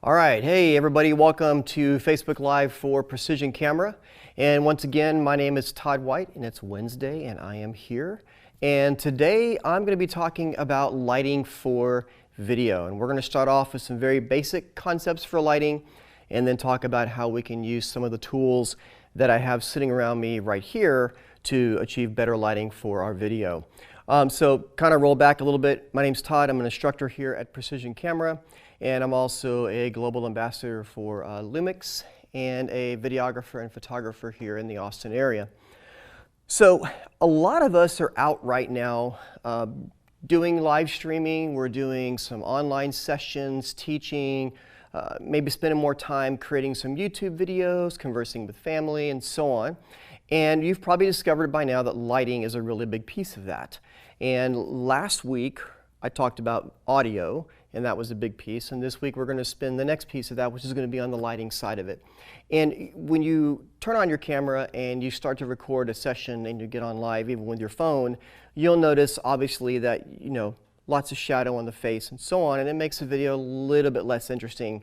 All right, hey everybody, welcome to Facebook Live for Precision Camera. And once again, my name is Todd White and it's Wednesday and I am here. And today I'm going to be talking about lighting for video. And we're going to start off with some very basic concepts for lighting and then talk about how we can use some of the tools that I have sitting around me right here to achieve better lighting for our video. So kind of roll back a little bit. My name's Todd. I'm an instructor here at Precision Camera, and I'm also a global ambassador for Lumix and a videographer and photographer here in the Austin area. So a lot of us are out right now doing live streaming. We're doing some online sessions, teaching, maybe spending more time creating some YouTube videos, conversing with family, and so on. And you've probably discovered by now that lighting is a really big piece of that. And last week, I talked about audio, and that was a big piece. And this week, we're going to spend the next piece of that, which is going to be on the lighting side of it. And when you turn on your camera and you start to record a session and you get on live, even with your phone, you'll notice, obviously, that, lots of shadow on the face and so on, and it makes the video a little bit less interesting.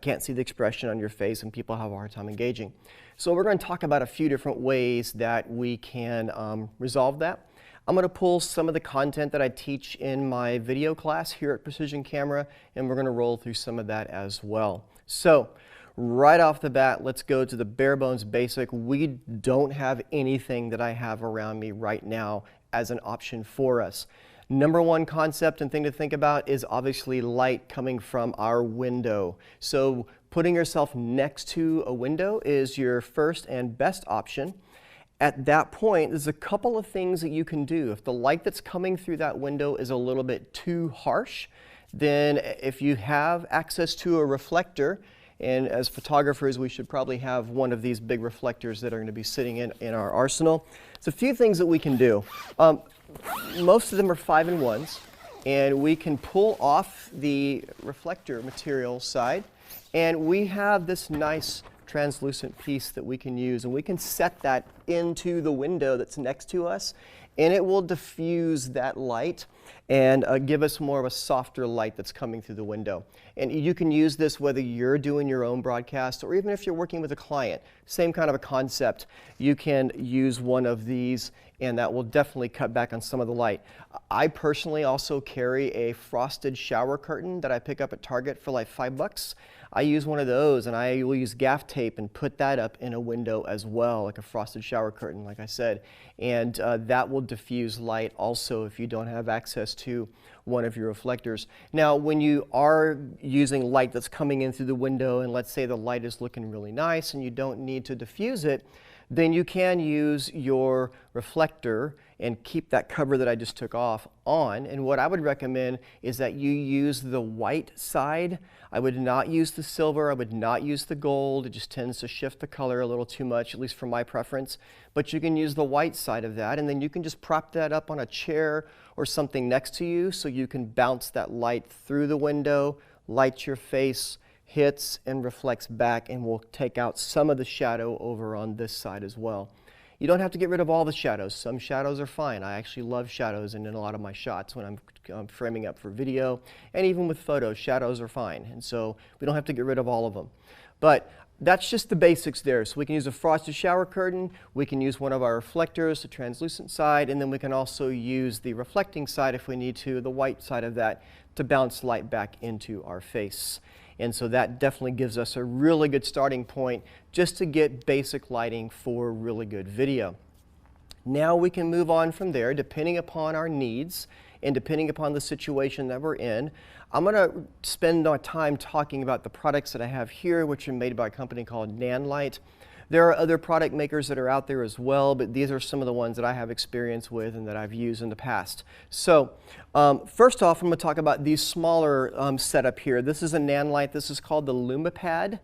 Can't see the expression on your face, and people have a hard time engaging. So we're going to talk about a few different ways that we can resolve that. I'm going to pull some of the content that I teach in my video class here at Precision Camera, and we're going to roll through some of that as well. So right off the bat, let's go to the bare bones basic. We don't have anything that I have around me right now as an option for us. Number one concept and thing to think about is obviously light coming from our window. So putting yourself next to a window is your first and best option. At that point, there's a couple of things that you can do. If the light that's coming through that window is a little bit too harsh, then if you have access to a reflector, and as photographers, we should probably have one of these big reflectors that are going to be sitting in our arsenal. There's a few things that we can do. Most of them are 5-in-1s, and we can pull off the reflector material side, and we have this nice translucent piece that we can use, and we can set that into the window that's next to us, and it will diffuse that light and give us more of a softer light that's coming through the window. And you can use this whether you're doing your own broadcast or even if you're working with a client. Same kind of a concept. You can use one of these, and that will definitely cut back on some of the light. I personally also carry a frosted shower curtain that I pick up at Target for like $5. I use one of those, and I will use gaff tape and put that up in a window as well, like a frosted shower curtain, like I said. And that will diffuse light also if you don't have access to one of your reflectors. Now, when you are using light that's coming in through the window, and let's say the light is looking really nice and you don't need to diffuse it, then you can use your reflector and keep that cover that I just took off on. And what I would recommend is that you use the white side. I would not use the silver. I would not use the gold. It just tends to shift the color a little too much, at least for my preference. But you can use the white side of that, and then you can just prop that up on a chair or something next to you so you can bounce that light through the window, light your face, hits and reflects back, and will take out some of the shadow over on this side as well. You don't have to get rid of all the shadows. Some shadows are fine. I actually love shadows in a lot of my shots when I'm framing up for video, and even with photos, shadows are fine. And so we don't have to get rid of all of them. But that's just the basics there. So we can use a frosted shower curtain, we can use one of our reflectors, the translucent side, and then we can also use the reflecting side if we need to, the white side of that, to bounce light back into our face. And so that definitely gives us a really good starting point just to get basic lighting for really good video. Now we can move on from there depending upon our needs and depending upon the situation that we're in. I'm going to spend our time talking about the products that I have here, which are made by a company called Nanlite. There are other product makers that are out there as well, but these are some of the ones that I have experience with and that I've used in the past. So first off, I'm going to talk about these smaller setup here. This is a Nanlite. This is called the LumiPad.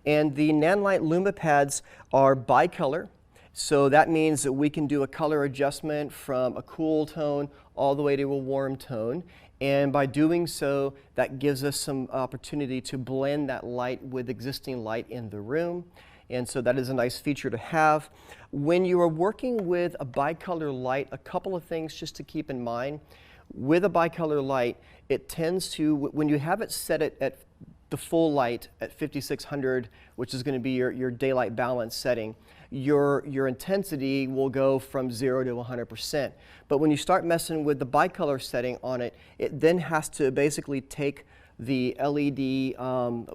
And the Nanlite LumiPads are bicolor. So that means that we can do a color adjustment from a cool tone all the way to a warm tone. And by doing so, that gives us some opportunity to blend that light with existing light in the room. And so that is a nice feature to have. When you are working with a bicolor light, a couple of things just to keep in mind. With a bicolor light, it tends to, when you have it set at the full light at 5600, which is going to be your daylight balance setting, your intensity will go from 0 to 100%. But when you start messing with the bicolor setting on it, it then has to basically take the LED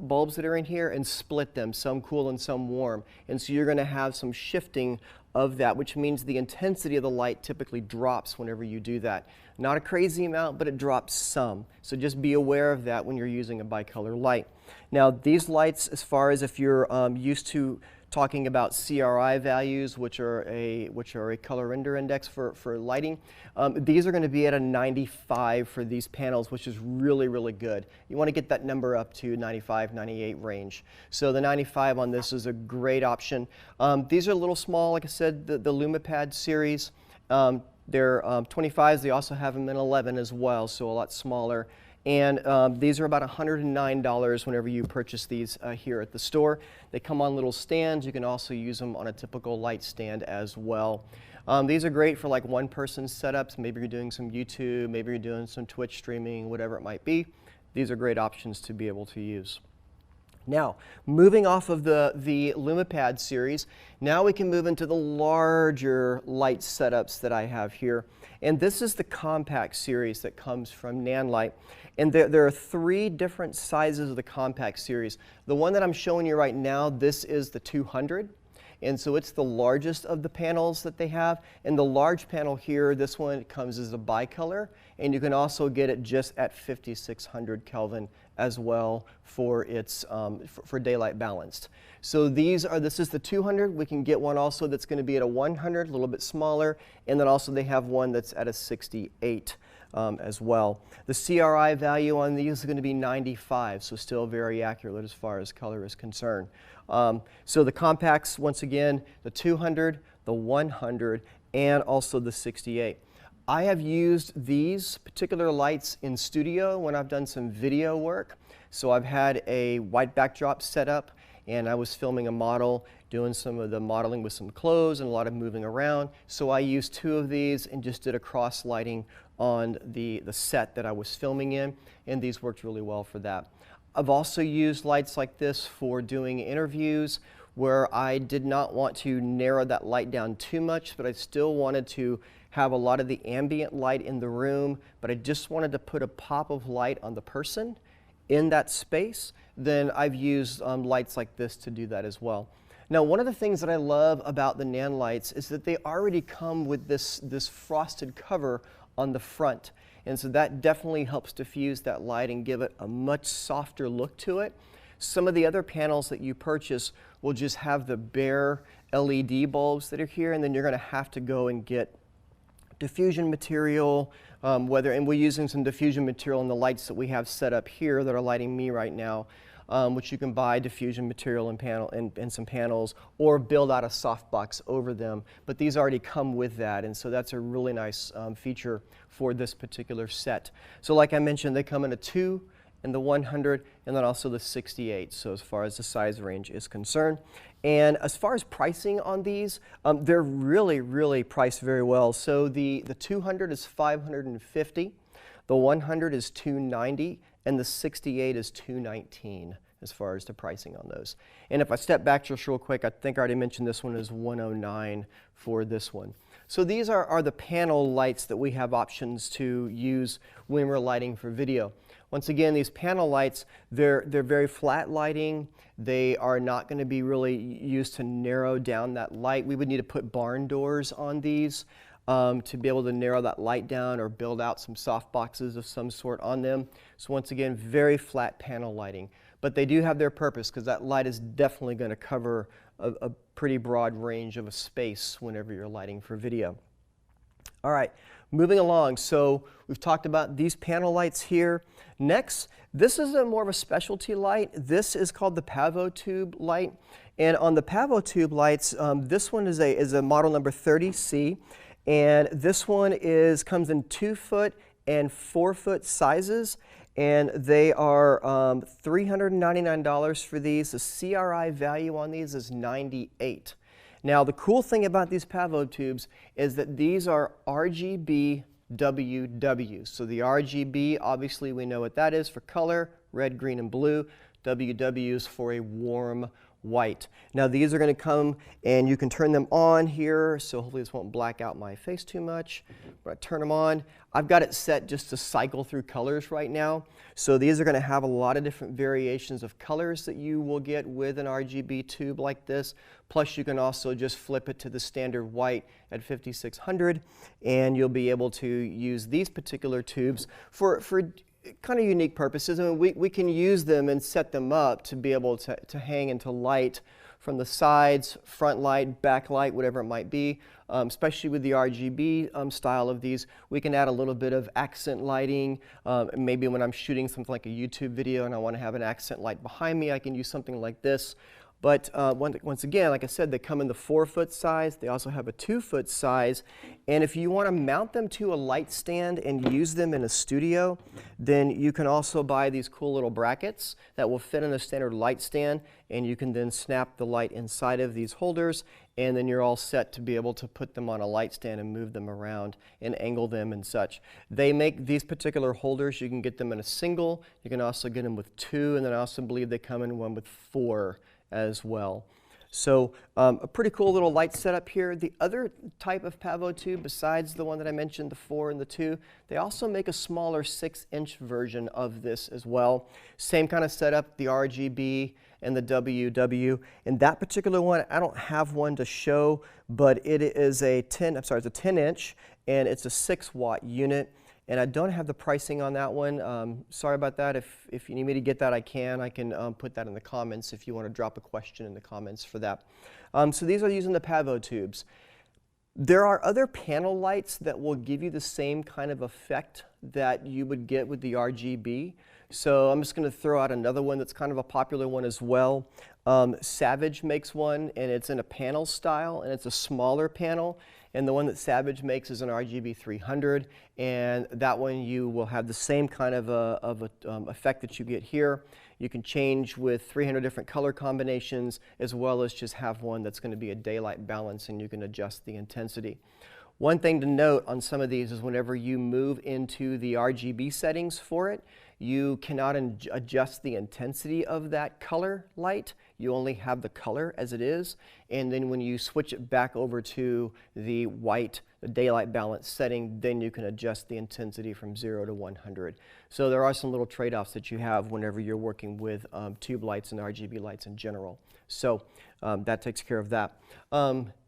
bulbs that are in here and split them, some cool and some warm. And so you're going to have some shifting of that, which means the intensity of the light typically drops whenever you do that. Not a crazy amount, but it drops some. So just be aware of that when you're using a bicolor light. Now these lights, as far as if you're used to talking about CRI values, which are a color render index for lighting, these are going to be at a 95 for these panels, which is really, really good. You want to get that number up to 95, 98 range. So the 95 on this is a great option. These are a little small, like I said, the LumaPad series. They're 25s. They also have them in 11 as well, so a lot smaller. And these are about $109 whenever you purchase these here at the store. They come on little stands. You can also use them on a typical light stand as well. These are great for like one-person setups. Maybe you're doing some YouTube, maybe you're doing some Twitch streaming, whatever it might be. These are great options to be able to use. Now, moving off of the LumaPad series, now we can move into the larger light setups that I have here. And this is the compact series that comes from Nanlite. And there are 3 different sizes of the compact series. The one that I'm showing you right now, this is the 200. And so it's the largest of the panels that they have. And the large panel here, this one comes as a bicolor. And you can also get it just at 5600 Kelvin as well for its for daylight balanced. So this is the 200. We can get one also that's going to be at a 100, a little bit smaller. And then also they have one that's at a 68 as well. The CRI value on these is going to be 95, so still very accurate as far as color is concerned. So the compacts, once again, the 200, the 100, and also the 68. I have used these particular lights in studio when I've done some video work. So I've had a white backdrop set up, and I was filming a model, doing some of the modeling with some clothes and a lot of moving around. So I used 2 of these and just did a cross lighting on the set that I was filming in, and these worked really well for that. I've also used lights like this for doing interviews where I did not want to narrow that light down too much, but I still wanted to have a lot of the ambient light in the room, but I just wanted to put a pop of light on the person in that space. Then I've used lights like this to do that as well. Now, one of the things that I love about the Nanlites is that they already come with this frosted cover on the front. And so that definitely helps diffuse that light and give it a much softer look to it. Some of the other panels that you purchase will just have the bare LED bulbs that are here, and then you're going to have to go and get diffusion material, and we're using some diffusion material in the lights that we have set up here that are lighting me right now, which you can buy diffusion material and some panels, or build out a softbox over them. But these already come with that, and so that's a really nice feature for this particular set. So like I mentioned, they come in a 2 and the 100, and then also the 68, so as far as the size range is concerned. And as far as pricing on these, they're really, really priced very well. So the 200 is $550, the 100 is $290, and the 68 is $219 as far as the pricing on those. And if I step back just real quick, I think I already mentioned this one is $109 for this one. So these are the panel lights that we have options to use when we're lighting for video. Once again, these panel lights, they're very flat lighting. They are not going to be really used to narrow down that light. We would need to put barn doors on these to be able to narrow that light down or build out some soft boxes of some sort on them. So once again, very flat panel lighting. But they do have their purpose because that light is definitely going to cover a pretty broad range of a space whenever you're lighting for video. All right, moving along. So we've talked about these panel lights here. Next, this is more of a specialty light. This is called the Pavo Tube light. And on the Pavo Tube lights, this one is a model number 30C. And this one comes in 2-foot and 4-foot sizes. And they are $399 for these. The CRI value on these is 98. Now, the cool thing about these Pavo tubes is that these are RGB WW. So the RGB, obviously we know what that is for color, red, green, and blue. WWs for a warm white. Now these are going to come and you can turn them on here, so hopefully this won't black out my face too much. But I turn them on. I've got it set just to cycle through colors right now. So these are going to have a lot of different variations of colors that you will get with an RGB tube like this. Plus you can also just flip it to the standard white at 5600 and you'll be able to use these particular tubes for kind of unique purposes. I mean, we can use them and set them up to be able to hang into light from the sides, front light, back light, whatever it might be. Especially with the RGB style of these, we can add a little bit of accent lighting. Maybe when I'm shooting something like a YouTube video and I want to have an accent light behind me, I can use something like this. But once again, like I said, they come in the 4-foot size. They also have a 2-foot size. And if you want to mount them to a light stand and use them in a studio, then you can also buy these cool little brackets that will fit in a standard light stand. And you can then snap the light inside of these holders. And then you're all set to be able to put them on a light stand and move them around and angle them and such. They make these particular holders, you can get them in a single. You can also get them with 2. And then I also believe they come in one with 4. As well. So a pretty cool little light setup here. The other type of pavo tube, besides the one that I mentioned, the 4 and the 2, they also make a smaller 6-inch version of this as well. Same kind of setup, the RGB and the WW. And that particular one, I don't have one to show, but it is a 10-inch, and it's a 6-watt unit. And I don't have the pricing on that one. Sorry about that. If you need me to get that, I can put that in the comments if you want to drop a question in the comments for that. So these are using the pavo tubes. There are other panel lights that will give you the same kind of effect that you would get with the RGB. So I'm just going to throw out another one that's kind of a popular one as well. Savage makes one, and it's in a panel style, and it's a smaller panel. And the one that Savage makes is an RGB 300, and that one you will have the same kind of effect that you get here. You can change with 300 different color combinations, as well as just have one that's going to be a daylight balance, and you can adjust the intensity. One thing to note on some of these is whenever you move into the RGB settings for it, you cannot adjust the intensity of that color light. You only have the color as it is. And then when you switch it back over to the white, the daylight balance setting, then you can adjust the intensity from 0 to 100. So there are some little trade-offs that you have whenever you're working with tube lights and RGB lights in general. So that takes care of that.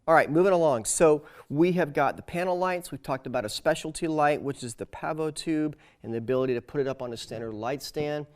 All right, moving along. So we have got the panel lights. We've talked about a specialty light, which is the pavo tube, and the ability to put it up on a standard light stand.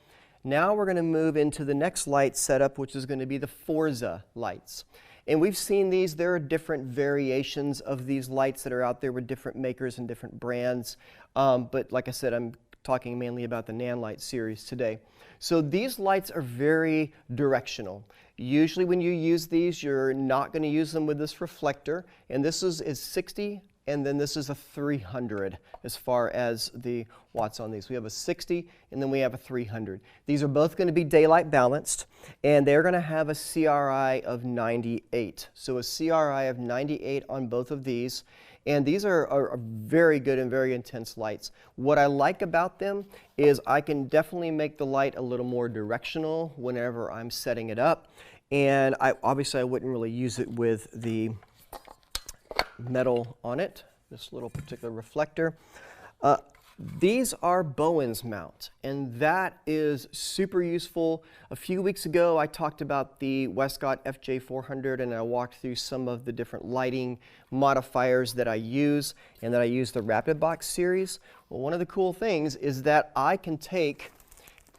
Now we're going to move into the next light setup, which is going to be the Forza lights. And we've seen these. There are different variations of these lights that are out there with different makers and different brands. But like I said, I'm talking mainly about the Nanlite series today. So these lights are very directional. Usually when you use these, you're not going to use them with this reflector. And this is 60, and then this is a 300 as far as the watts on these. We have a 60, and then we have a 300. These are both going to be daylight balanced, and they're going to have a CRI of 98. So a CRI of 98 on both of these. And these are very good and very intense lights. What I like about them is I can definitely make the light a little more directional whenever I'm setting it up. And obviously I wouldn't really use it with the metal on it, this little particular reflector. These are Bowen's mount, and that is super useful. A few weeks ago, I talked about the Westcott FJ400, and I walked through some of the different lighting modifiers that I use, and that I use the Rapid Box series. Well, one of the cool things is that I can take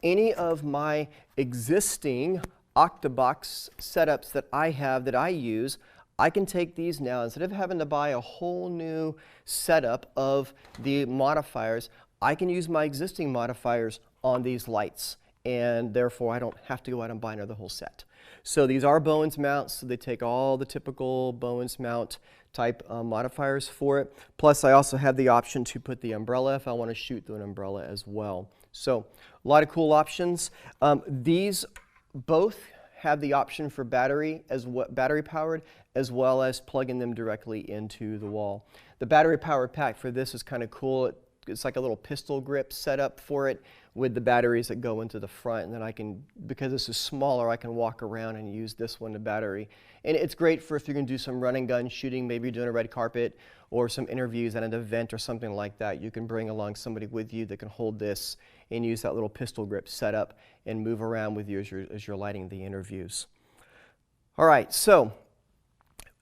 any of my existing Octabox setups that I have that I use. I can take these now, instead of having to buy a whole new setup of the modifiers, I can use my existing modifiers on these lights, and therefore I don't have to go out and buy another whole set. So these are Bowen's mounts, so they take all the typical Bowen's mount type modifiers for it. Plus I also have the option to put the umbrella if I want to shoot through an umbrella as well. So a lot of cool options. These both have the option for battery powered, as well as plugging them directly into the wall. The battery powered pack for this is kind of cool. It it's like a little pistol grip setup for it with the batteries that go into the front. And then I can, because this is smaller, I can walk around and use this one, the battery. And it's great for if you're going to do some run and gun shooting, maybe you're doing a red carpet or some interviews at an event or something like that. You can bring along somebody with you that can hold this and use that little pistol grip setup and move around with you as you're lighting the interviews. All right, so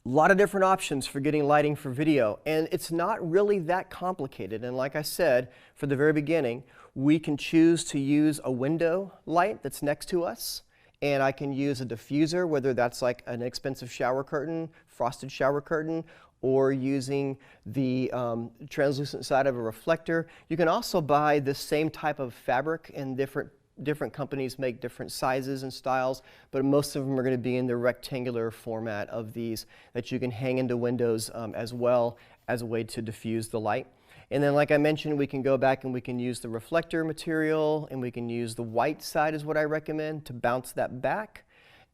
a lot of different options for getting lighting for video, and it's not really that complicated. And like I said, for the very beginning, we can choose to use a window light that's next to us, and I can use a diffuser, whether that's like an expensive shower curtain, frosted shower curtain, or using the translucent side of a reflector. You can also buy the same type of fabric in different companies make different sizes and styles, but most of them are going to be in the rectangular format of these that you can hang into windows as well as a way to diffuse the light. And then, like I mentioned, we can go back and we can use the reflector material, and we can use the white side is what I recommend to bounce that back.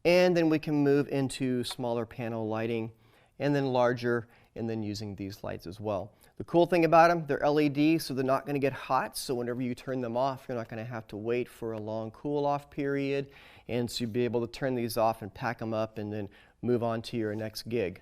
And then we can move into smaller panel lighting, and then larger, and then using these lights as well. The cool thing about them, they're LED, so they're not going to get hot, so whenever you turn them off, you're not going to have to wait for a long cool-off period, and so you'll be able to turn these off and pack them up and then move on to your next gig.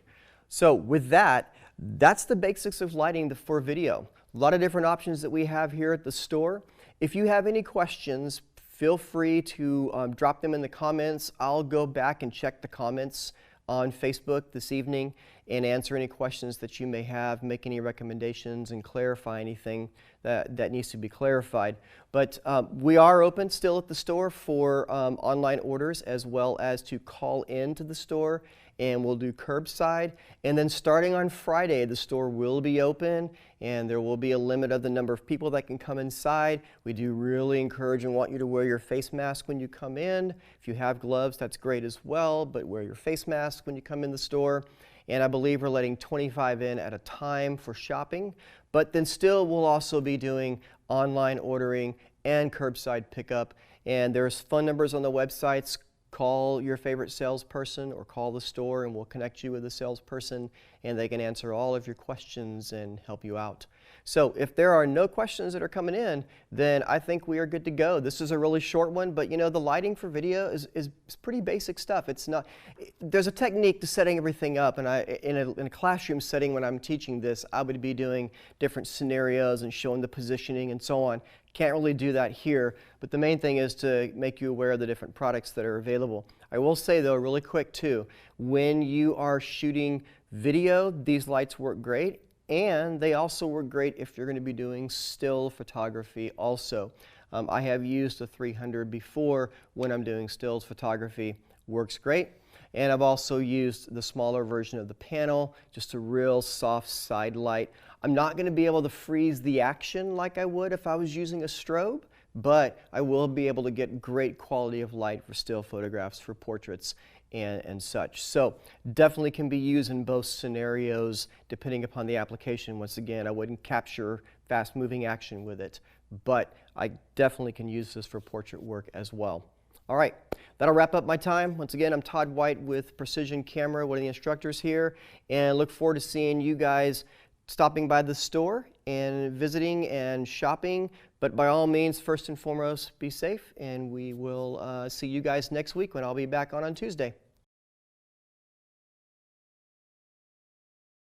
So with that, that's the basics of lighting for video. A lot of different options that we have here at the store. If you have any questions, feel free to drop them in the comments. I'll go back and check the comments on Facebook this evening and answer any questions that you may have, make any recommendations, and clarify anything that needs to be clarified. But we are open still at the store for online orders, as well as to call in to the store, and we'll do curbside. And then starting on Friday, the store will be open, and there will be a limit of the number of people that can come inside. We do really encourage and want you to wear your face mask when you come in. If you have gloves, that's great as well, but wear your face mask when you come in the store. And I believe we're letting 25 in at a time for shopping, but then still we'll also be doing online ordering and curbside pickup. And there's phone numbers on the websites. Call your favorite salesperson or call the store, and we'll connect you with a salesperson, and they can answer all of your questions and help you out. So if there are no questions that are coming in, then I think we are good to go. This is a really short one, but you know, the lighting for video is pretty basic stuff. It's not, there's a technique to setting everything up, and in a classroom setting when I'm teaching this, I would be doing different scenarios and showing the positioning and so on. Can't really do that here, but the main thing is to make you aware of the different products that are available. I will say though, really quick too, when you are shooting video, these lights work great, and they also work great if you're going to be doing still photography also. I have used the 300 before when I'm doing stills photography. Works great. And I've also used the smaller version of the panel, just a real soft side light. I'm not going to be able to freeze the action like I would if I was using a strobe, but I will be able to get great quality of light for still photographs, for portraits, and such. So definitely can be used in both scenarios depending upon the application. Once again, I wouldn't capture fast moving action with it, but I definitely can use this for portrait work as well. All right, that'll wrap up my time. Once again, I'm Todd White with Precision Camera, one of the instructors here, and look forward to seeing you guys stopping by the store and visiting and shopping. But by all means, first and foremost, be safe, and we will see you guys next week when I'll be back on Tuesday.